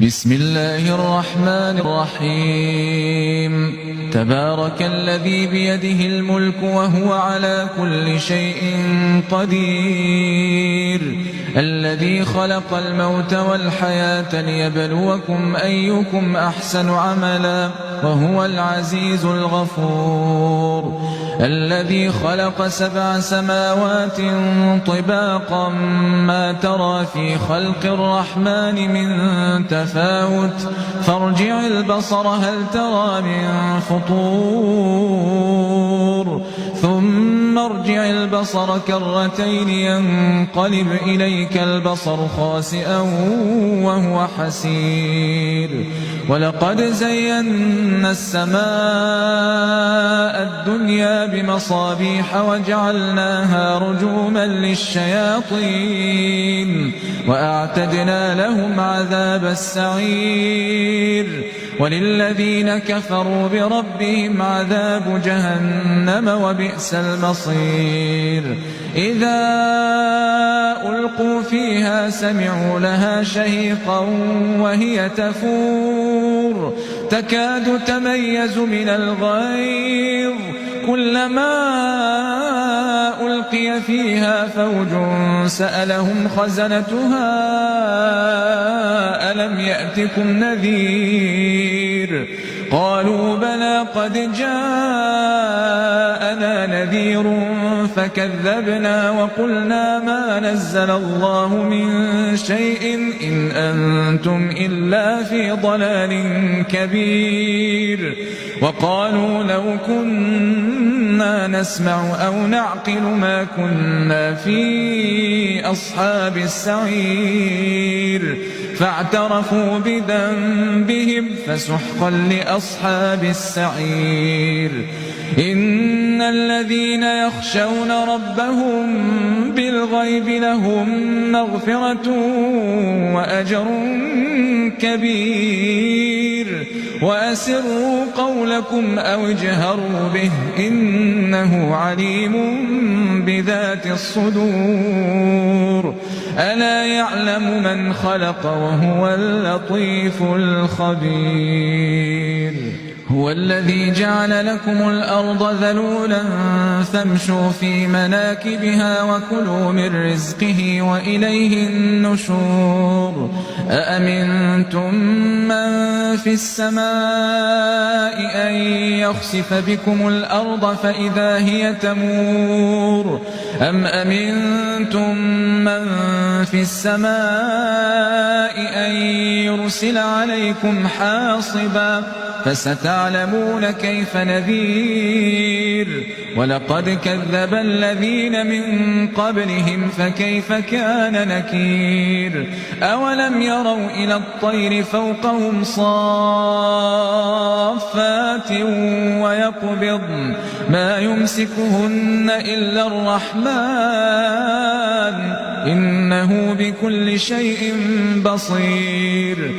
بسم الله الرحمن الرحيم تبارك الذي بيده الملك وهو على كل شيء قدير الذي خلق الموت والحياة ليبلوكم أيكم أحسن عملا وهو العزيز الغفور الذي خلق 7 سماوات طباقا ما ترى في خلق الرحمن من تفاوت فارجع البصر هل ترى من فطور ثم ارجع البصر كرتين ينقلب إليك البصر خاسئا وهو حسير ولقد زينا السماء الدنيا بمصابيح وجعلناها رجوما للشياطين وأعتدنا لهم عذاب السعير وللذين كفروا بربهم عذاب جهنم وبئس المصير إذا ألقوا فيها سمعوا لها شهيقا وهي تفور تكاد تميز من الغيظ كلما ألقي فيها فوج سألهم خزنتها ألم يأتكم نذير قالوا بلى قد جاءنا نذير فكذبنا وقلنا ما نزل الله من شيء إن أنتم إلا في ضلال كبير وقالوا لو كنا نسمع أو نعقل ما كنا في أصحاب السعير فاعترفوا بذنبهم فسحقا لأصحاب السعير إن الذين يخشون ربهم بالغيب لهم مغفرة وأجر كبير وأسروا قولكم أو اجهروا به إنه عليم بذات الصدور ألا يعلم من خلق وهو اللطيف الخبير هو الذي جعل لكم الأرض ذلولا فامشوا في مناكبها وكلوا من رزقه وإليه النشور أأمنتم من في السماء أن يخسف بكم الأرض فإذا هي تمور أم أمنتم من في السماء أن يرسل عليكم حاصبا فستعلمون كيف نذير ولقد كذب الذين من قبلهم فكيف كان نكير أولم يروا إلى الطير فوقهم صافات ويقبضن ما يمسكهن إلا الرحمن إنه بكل شيء بصير